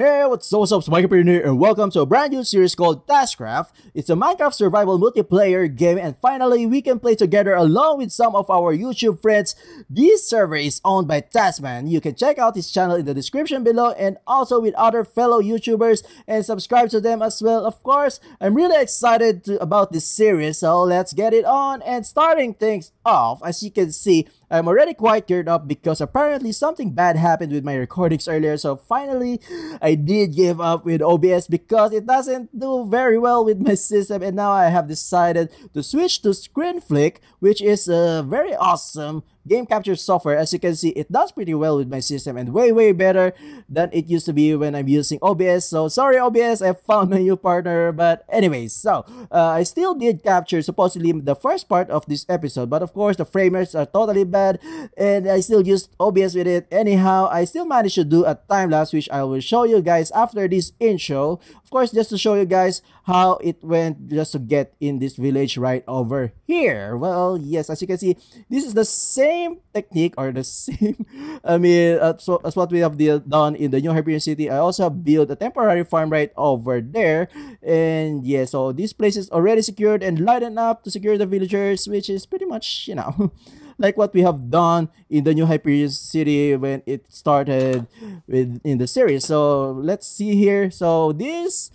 Hey, what's up, it's mikeyperion here, and welcome to a brand new series called T4zzCraft. It's a Minecraft survival multiplayer game, and finally we can play together along with some of our YouTube friends. This server is owned by Tasman. You can check out his channel in the description below, and also with other fellow YouTubers, and subscribe to them as well. Of course, I'm really excited about this series, so let's get it on. And starting things off, as you can see, I'm already quite geared up because apparently something bad happened with my recordings earlier, so finally I did give up with OBS because it doesn't do very well with my system, and now I have decided to switch to Screen Flick, which is a very awesome game capture software. As you can see, it does pretty well with my system and way better than it used to be when I'm using OBS. So sorry OBS, I found my new partner. But anyways, so I still did capture supposedly the first part of this episode, but of course the frame rates are totally bad and I still used OBS with it. Anyhow, I still managed to do a time lapse, which I will show you guys after this intro. Of course, just to show you guys how it went just to get in this village right over here. Well, yes, as you can see, this is the same technique, or the same as what we have done in the new Hyperion city. I also have built a temporary farm right over there, and yeah, so this place is already secured and lightened up to secure the villagers, which is pretty much, you know, like what we have done in the new Hyperion city when it started in the series. So let's see here. So this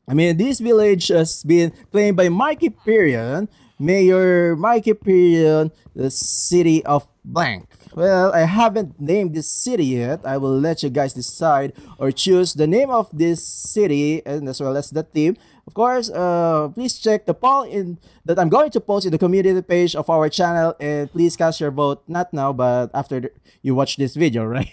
village has been claimed by mikeyperion, Mayor mikeyperion, the city of blank. Well, I haven't named this city yet. I will let you guys decide or choose the name of this city, and as well as the theme. Of course, please check the poll that I'm going to post in the community page of our channel, and please cast your vote, not now, but after you watch this video, right?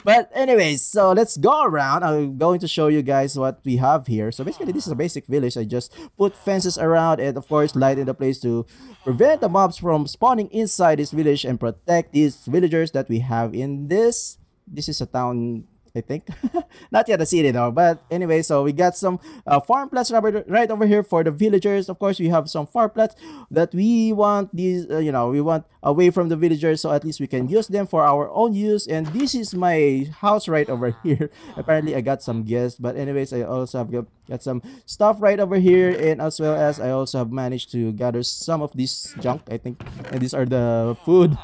But anyways, so let's go around. I'm going to show you guys what we have here. So basically, this is a basic village. I just put fences around and of course light in the place to prevent the mobs from spawning inside this village and protect these villagers that we have in this. This is a town, I think. Not yet a city though, but anyway, so we got some farm plots right over here for the villagers. Of course, we have some farm plots that we want these we want away from the villagers, so at least we can use them for our own use. And this is my house right over here. Apparently I got some guests, but anyways, I also have got some stuff right over here, and as well as I also have managed to gather some of this junk, I think, and these are the food.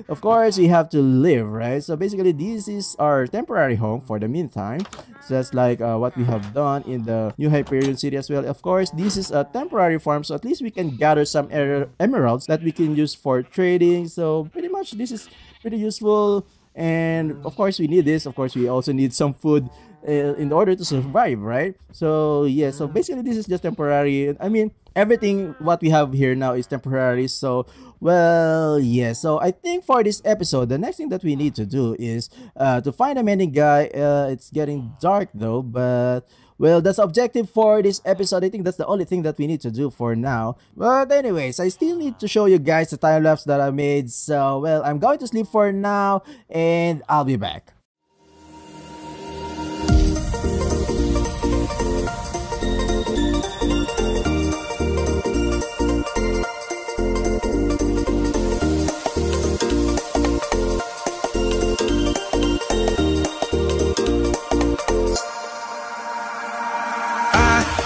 Of course, we have to live, right? So basically, this is our temporary home for the meantime, just like what we have done in the new Hyperion city as well. Of course, this is a temporary farm, so at least we can gather some emeralds that we can use for trading. So pretty much this is pretty useful, and of course we need this. Of course, we also need some food in order to survive, right? So yeah, so basically this is just temporary. I mean, everything what we have here now is temporary. So well, yeah, so I think for this episode the next thing that we need to do is to find a mending guy. It's getting dark though, but well, that's the objective for this episode. I think that's the only thing that we need to do for now. But anyways, I still need to show you guys the time lapse that I made. So well, I'm going to sleep for now and I'll be back.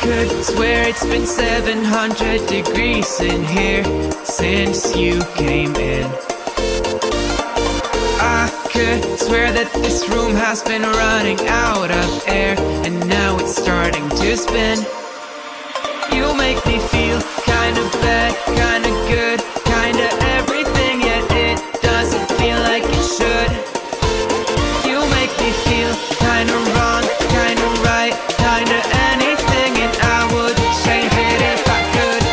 Could swear it's been 700 degrees in here since you came in. I could swear that this room has been running out of air, and now it's starting to spin. You make me feel kinda bad, kinda good, kinda everything, yet it doesn't feel like it should. You make me feel kinda wrong, kinda right, kinda anything, and I would change it if I could.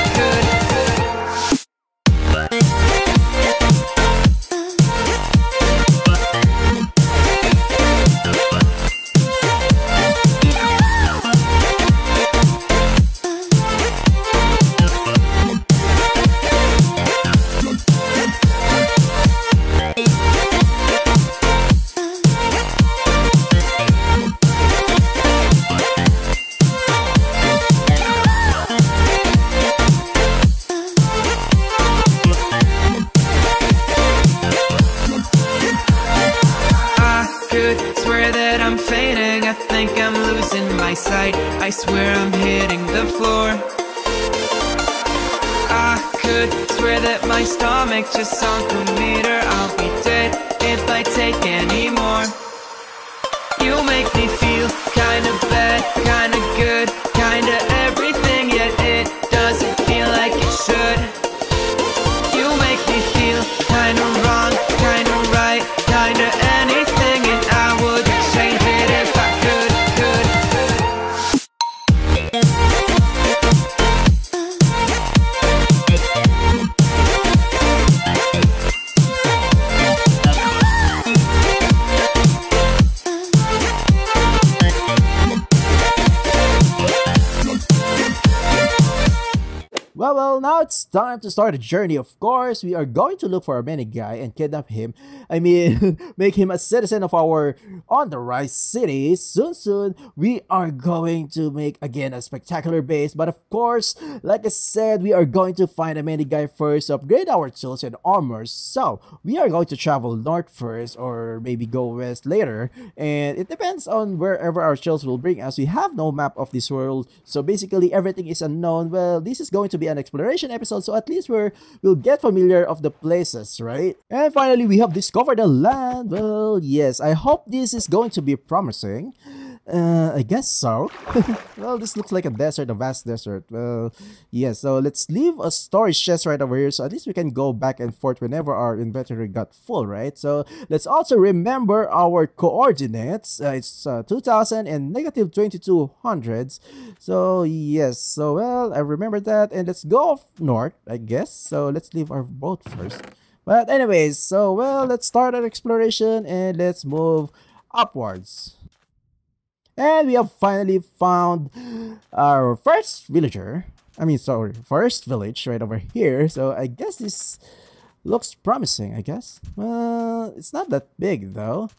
sight. I swear I'm hitting the floor. I could swear that my stomach just sunk a meter. I'll be dead if I take any more. You make me feel kinda bad, kinda good, kinda everything, yet it doesn't feel like it should. You make me feel kinda wrong, kinda right, kinda anything, and I would change it if I could. Well, now it's time to start a journey. Of course, we are going to look for a Mending guy and kidnap him. I mean, make him a citizen of our on-the-rise city. Soon, we are going to make, again, a spectacular base. But of course, like I said, we are going to find a Mending guy first to upgrade our tools and armors. So, we are going to travel north first or maybe go west later. And it depends on wherever our tools will bring us. We have no map of this world. So, basically, everything is unknown. Well, this is going to be an exploration episode, so at least we'll get familiar of the places, right? And finally, we have discovered the land. Well, yes, I hope this is going to be promising. I guess so. Well, this looks like a desert, a vast desert. Well, yes, so let's leave a storage chest right over here, so at least we can go back and forth whenever our inventory got full, right? So let's also remember our coordinates. It's 2000 and negative 2200s. So yes, so well, I remember that, and let's go north, I guess. So let's leave our boat first. But anyways, so well, let's start our exploration and let's move upwards. And we have finally found our first villager. First village right over here. So I guess this looks promising, I guess. Well, it's not that big though.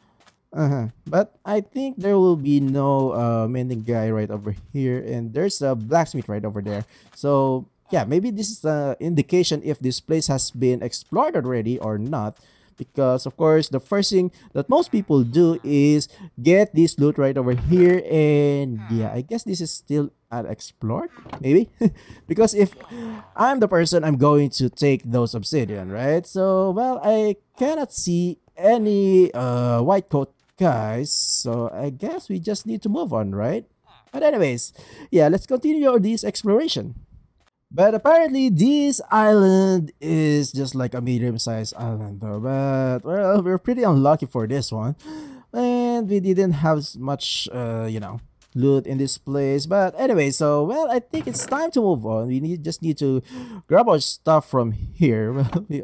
But I think there will be no mending guy right over here. And there's a blacksmith right over there. So yeah, maybe this is the indication if this place has been explored already or not. Because of course the first thing that most people do is get this loot right over here, and yeah, I guess this is still unexplored, maybe. Because if I'm the person, I'm going to take those obsidian, right? So well, I cannot see any white coat guys, so I guess we just need to move on, right? But anyways, yeah, let's continue this exploration. But apparently, this island is just like a medium-sized island though. But, well, we're pretty unlucky for this one. And we didn't have much, loot in this place. But anyway, so, well, I think it's time to move on. We just need to grab our stuff from here. Well, we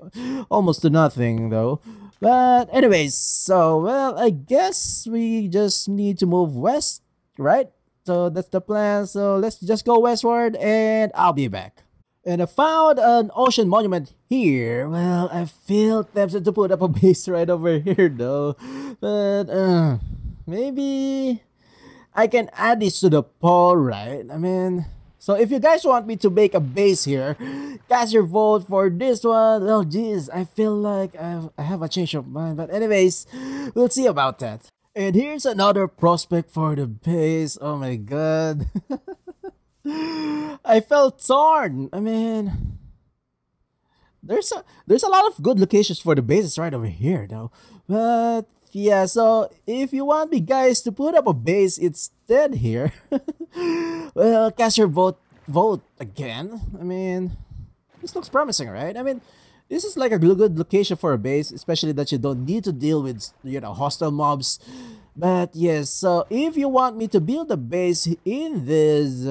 almost do nothing though. But anyways, so, well, I guess we just need to move west, right? So that's the plan. So let's just go westward and I'll be back. And I found an ocean monument here. Well, I feel tempted to put up a base right over here though. But maybe I can add this to the poll, right? I mean, so if you guys want me to make a base here, cast your vote for this one. Well, geez, I feel like I have a change of mind. But anyways, we'll see about that. And here's another prospect for the base. Oh my god. I felt torn. I mean, there's a lot of good locations for the bases right over here though. But yeah, so if you want me guys to put up a base instead here, well, cast your vote again. I mean, this looks promising, right? I mean, this is like a good location for a base, especially that you don't need to deal with, hostile mobs. But yes, so if you want me to build a base in this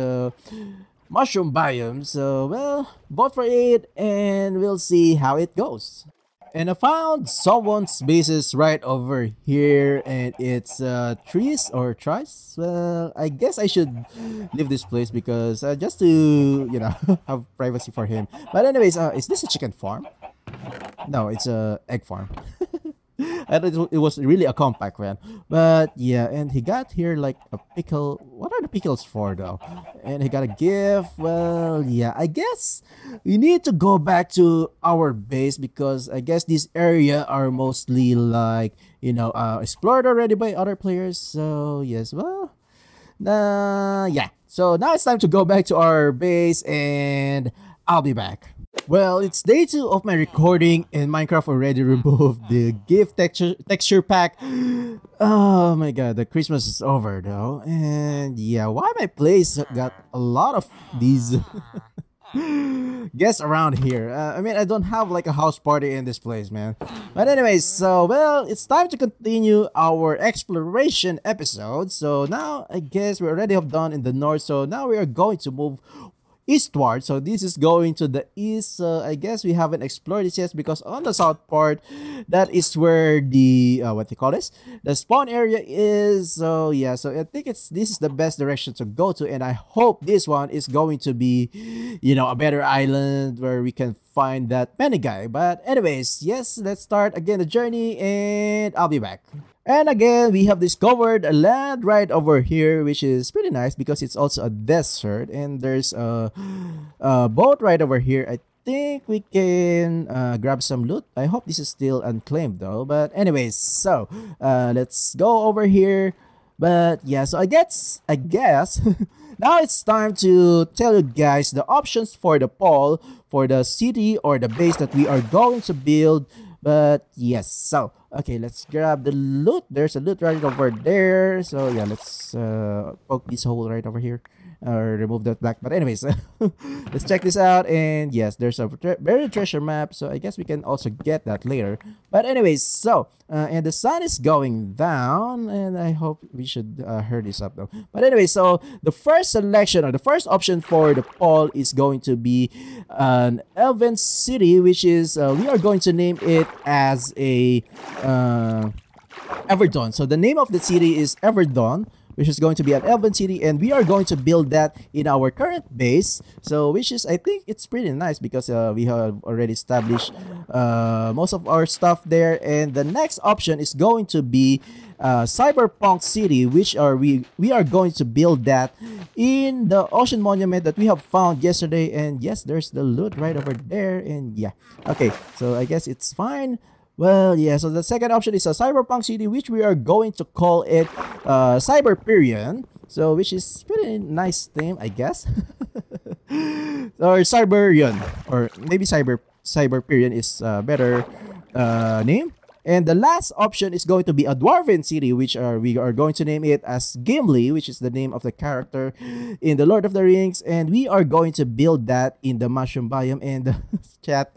mushroom biome, so well, vote for it and we'll see how it goes. And I found someone's bases right over here, and it's trees or tries. Well, I guess I should leave this place because just to have privacy for him. But anyways, is this a chicken farm? No, it's a egg farm. I thought it was really a compact one. But yeah, and he got here like a pickle. What are the pickles for though? And he got a gift. Well, yeah, I guess we need to go back to our base because I guess this area are mostly like, explored already by other players. So yes, well, Yeah. So now it's time to go back to our base and I'll be back. Well, it's day 2 of my recording and Minecraft already removed the gift texture pack. Oh my god, the Christmas is over though. And yeah, why my place got a lot of these guests around here. I mean, I don't have like a house party in this place, man. But anyways, so well, it's time to continue our exploration episode. So now I guess we already have done in the north. So now we are going to move eastward. So this is going to the east. I guess we haven't explored this yet because on the south part, that is where the what they call this, the spawn area is. So yeah, so I think this is the best direction to go to, and I hope this one is going to be, you know, a better island where we can find that many guy. But anyways, yes, let's start again the journey and I'll be back. And again, we have discovered a land right over here, which is pretty nice because it's also a desert. And there's a boat right over here. I think we can grab some loot. I hope this is still unclaimed though. But anyways, so let's go over here. But yeah, so I guess now it's time to tell you guys the options for the pole, for the city or the base that we are going to build. But yes, so okay, let's grab the loot. There's a loot right over there. So yeah, let's poke this hole right over here, or remove that black. But anyways, let's check this out. And yes, there's a buried treasure map, so I guess we can also get that later. But anyways, so and the sun is going down, and I hope we should hurry this up though. But anyway, so the first selection or the first option for the poll is going to be an elven city, which is we are going to name it as a Everdawn. So the name of the city is Everdawn, which is going to be an elven city, and we are going to build that in our current base. So which is, I think it's pretty nice because we have already established most of our stuff there. And the next option is going to be Cyberpunk City, which we are going to build that in the ocean monument that we have found yesterday. And yes, there's the loot right over there. And yeah, okay, so I guess it's fine. Well, yeah, so the second option is a Cyberpunk City, which we are going to call it Perion. So which is pretty nice name, I guess. Or Cyberion, or maybe Cyberperion is a better name. And the last option is going to be a Dwarven City, which we are going to name it as Gimli, which is the name of the character in the Lord of the Rings. And we are going to build that in the mushroom biome in the chat.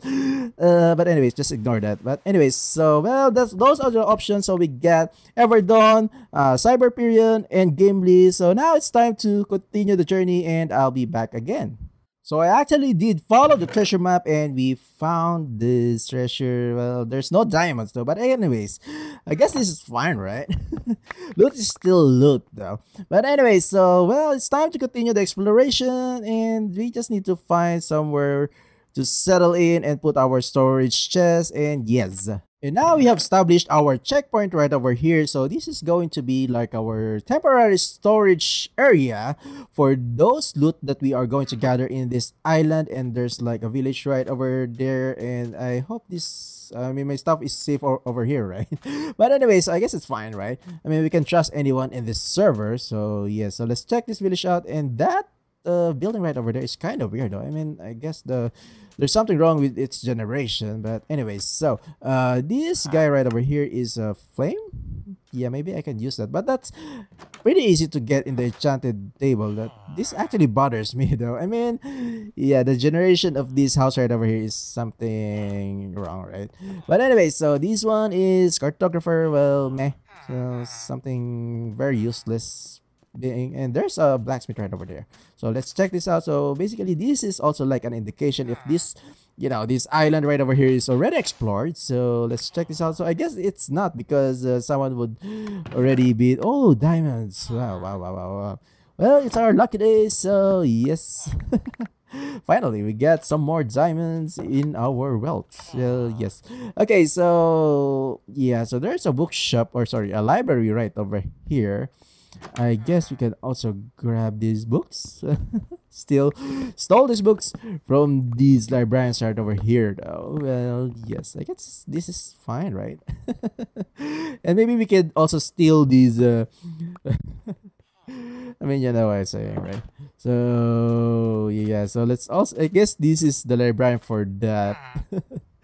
But anyways, just ignore that. But anyways, so well, those are the options. So we get Everdawn, Cyberperion, and Gimli. So now it's time to continue the journey, and I'll be back again. So I actually did follow the treasure map and we found this treasure. Well, there's no diamonds though, but anyways, I guess this is fine, right? Loot is still loot though. But anyways, so well, it's time to continue the exploration, and we just need to find somewhere to settle in and put our storage chest. And yes, and now we have established our checkpoint right over here. So this is going to be like our temporary storage area for those loot that we are going to gather in this island. And there's like a village right over there, and I hope this, I mean, my stuff is safe over here, right? But anyways, I guess it's fine, right? I mean, we can trust anyone in this server. So yeah, so let's check this village out. And that building right over there is kind of weird though. I mean, I guess there's something wrong with its generation. But anyways, so this guy right over here is a flame. Yeah, maybe I can use that, but that's pretty easy to get in the enchanted table. That this actually bothers me though. I mean, yeah, the generation of this house right over here is something wrong, right? But anyway, so this one is cartographer. Well, meh, so something very useless being. And there's a blacksmith right over there, so let's check this out. So basically this is also like an indication if this, you know, this island right over here is already explored. So let's check this out. So I guess it's not, because someone would already be, oh, diamonds, wow. Well, it's our lucky day. So yes, finally we get some more diamonds in our wealth. Yes, okay, so yeah, so there's a bookshop, or sorry, a library right over here. I guess we can also grab these books. Still stole these books from these librarians right over here though. Well, yes, I guess this is fine, right? And maybe we can also steal these I mean, you know what I'm saying, right? So yeah, so let's also, I guess this is the librarian for that.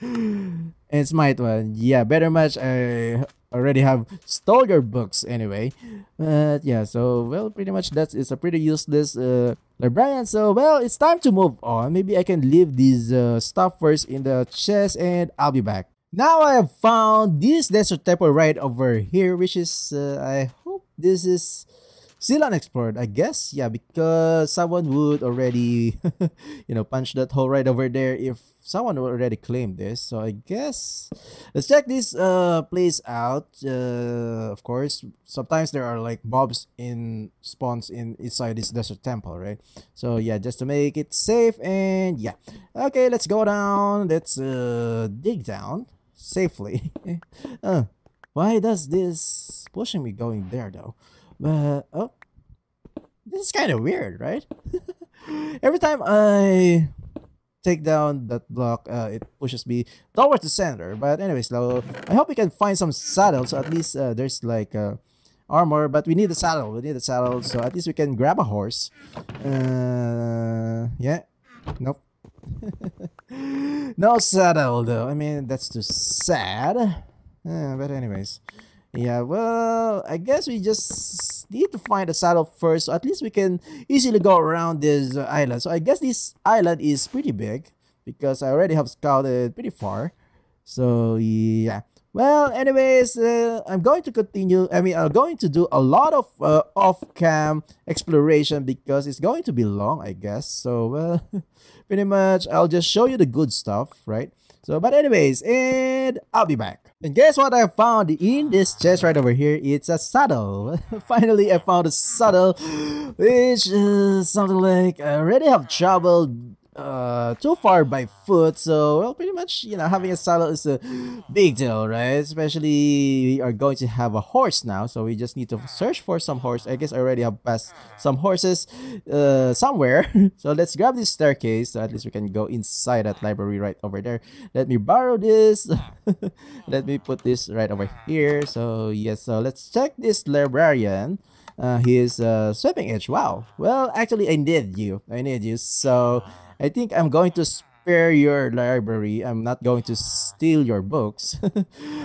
And it's my one. Yeah, better much. I already have stole your books anyway. But yeah, so well, pretty much that is a pretty useless librarian. So well, it's time to move on. Maybe I can leave these stuff first in the chest, and I'll be back. Now I have found this desert temple right over here, which is I hope this is still unexplored, I guess. Yeah, because someone would already, punch that hole right over there if someone already claimed this. So I guess let's check this place out. Of course, sometimes there are like mobs in spawns inside this desert temple, right? So yeah, just to make it safe, and yeah. Okay, let's go down. Let's dig down safely. Why does this pushing me going there though? Oh, this is kind of weird, right? Every time I take down that block, it pushes me towards the center. But anyways, so I hope we can find some saddles. So at least there's like armor, but we need a saddle. We need a saddle, so at least we can grab a horse. Yeah, nope. No saddle though. I mean, that's too sad. But anyways. Yeah, well, I guess we just need to find a saddle first, so at least we can easily go around this island. So I guess this island is pretty big because I already have scouted pretty far. So yeah. Well, anyways, I'm going to continue. I mean, I'm going to do a lot of off-cam exploration because it's going to be long, I guess. So, well, pretty much I'll just show you the good stuff, right? So, but anyways, and I'll be back. And guess what I found in this chest right over here? It's a saddle. Finally, I found a saddle, which is something like I already have traveled too far by foot. So, well, pretty much, having a saddle is a big deal, right? Especially we are going to have a horse now, so we just need to search for some horse. I guess I already have passed some horses somewhere. So let's grab this staircase, so at least we can go inside that library right over there. Let me borrow this. Let me put this right over here. So yes, so let's check this librarian. His sweeping edge. Wow. Well, actually, I need you. So I think I'm going to spare your library. I'm not going to steal your books.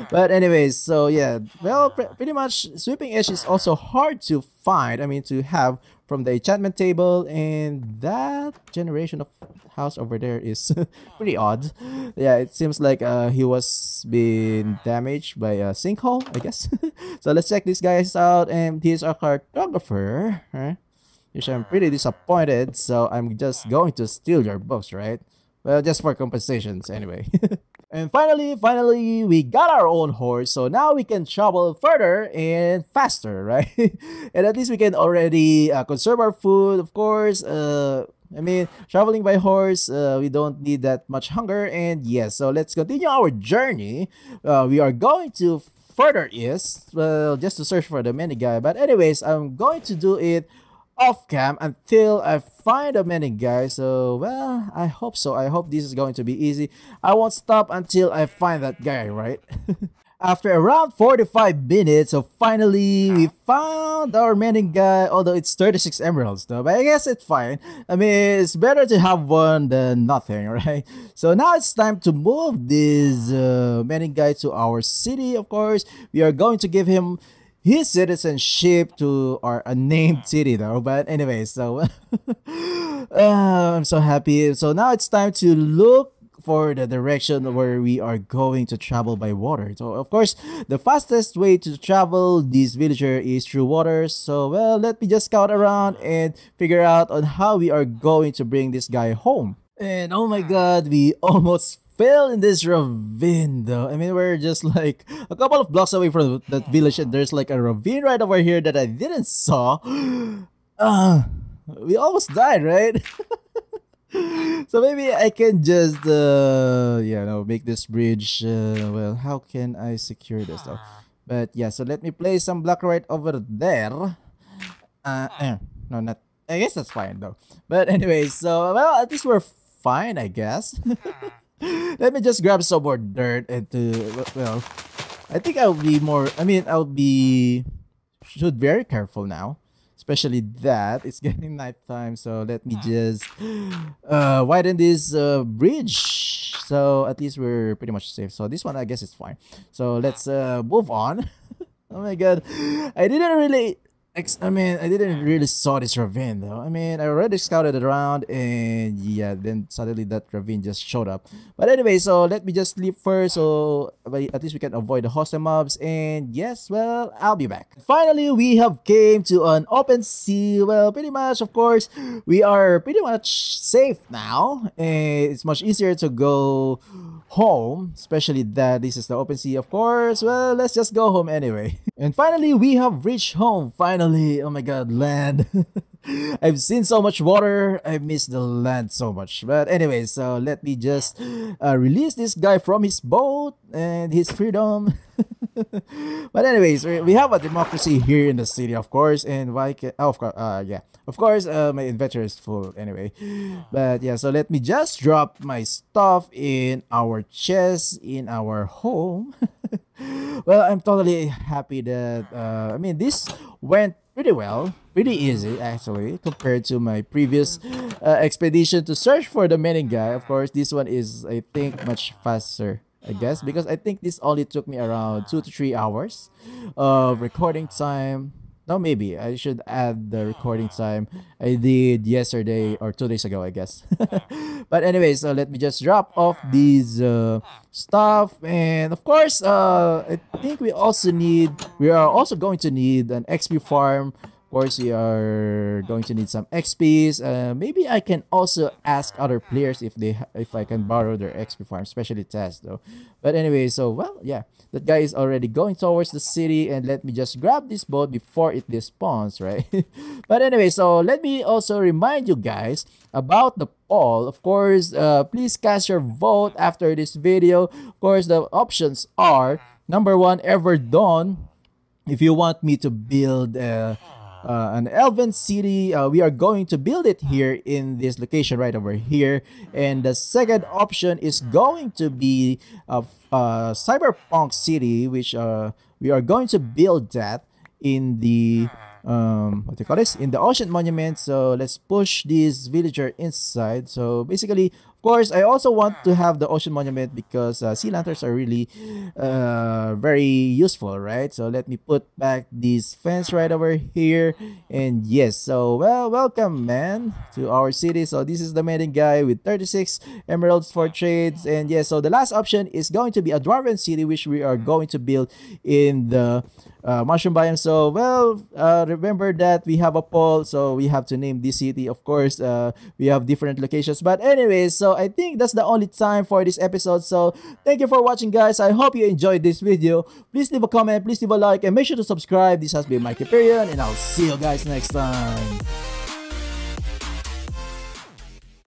But anyways, so yeah. Well, pretty much sweeping edge is also hard to find. I mean, to have from the enchantment table, and that generation of house over there is pretty odd. Yeah, it seems like he was being damaged by a sinkhole, I guess. So let's check these guys out, and he's a cartographer, right? Which I'm pretty disappointed, so I'm just going to steal your books, right? Well, just for compensations anyway. And finally, we got our own horse, so now we can travel further and faster, right? And at least we can already conserve our food, of course. I mean, traveling by horse, we don't need that much hunger. And yes, so let's continue our journey. We are going to further east, well, just to search for the mini guy. But anyways, I'm going to do it off cam until I find a mending guy. So well, I hope so. I hope this is going to be easy. I won't stop until I find that guy, right? After around 45 minutes, so finally we found our mending guy, although it's 36 emeralds though, but I guess it's fine. I mean, it's better to have one than nothing, right? So now it's time to move this mending guy to our city. Of course, we are going to give him his citizenship to our unnamed city though. But anyway, so I'm so happy. So now it's time to look for the direction where we are going to travel by water. So of course, the fastest way to travel this villager is through water. So well, let me just scout around and figure out on how we are going to bring this guy home. And oh my god, we almost fell in this ravine though. I mean, we're just like a couple of blocks away from that village, and there's like a ravine right over here that I didn't saw. We almost died, right? So maybe I can just make this bridge. Well, how can I secure this though? But yeah, so let me place some block right over there. No, not, I guess that's fine though. But anyways, so well, at least we're fine, I guess. Let me just grab some more dirt and well, I think I'll be more, should be very careful now. especially that it's getting nighttime. So let me just widen this bridge, so at least we're pretty much safe. So this one, I guess, is fine. So let's move on. Oh my god, I didn't really I didn't really saw this ravine though. I mean, I already scouted it around, and yeah, then suddenly that ravine just showed up. But anyway, so let me just sleep first, so at least we can avoid the hostile mobs. And yes, well, I'll be back. Finally, we have came to an open sea. Well, pretty much, of course, we are pretty much safe now, and it's much easier to go home, especially that this is the open sea, of course. Well, let's just go home anyway. And finally, we have reached home. Finally, oh my god, land. I've seen so much water. I miss the land so much. But anyway, so let me just release this guy from his boat and his freedom. But anyways, we have a democracy here in the city, of course. And why can, oh, of course, yeah, of course, my inventory is full anyway. But yeah, so let me just drop my stuff in our chest in our home. Well, I'm totally happy that I mean, this went pretty well, pretty easy actually, compared to my previous expedition to search for the Mending guy. Of course, this one is, I think, much faster, I guess, because I think this only took me around 2 to 3 hours of recording time. No, maybe I should add the recording time I did yesterday or 2 days ago, I guess. But anyway, so let me just drop off these stuff. And of course, I think we are also going to need an XP farm. Of course, we are going to need some XPs. Maybe I can also ask other players if I can borrow their XP farm, especially Taz though. But anyway, so well, yeah, that guy is already going towards the city, and let me just grab this boat before it despawns, right? But anyway, so let me also remind you guys about the poll. Of course, please cast your vote after this video. Of course, the options are: number 1, Ever Dawn. If you want me to build an elven city, we are going to build it here in this location right over here. And the second option is going to be a cyberpunk city, which we are going to build that in the what do you call this, in the ocean monument. So let's push this villager inside. So basically, of course, I also want to have the ocean monument because sea lanterns are really very useful, right? So let me put back this fence right over here. And yes, so well, welcome, man, to our city. So this is the Mending guy with 36 emeralds for trades. And yes, so the last option is going to be a dwarven city, which we are going to build in the mushroom biome. So well, remember that we have a poll, so we have to name this city. Of course, we have different locations, but anyways, so I think that's the only time for this episode. So thank you for watching, guys. I hope you enjoyed this video. Please leave a comment, please leave a like, and make sure to subscribe. This has been mikeyperion, and I'll see you guys next time.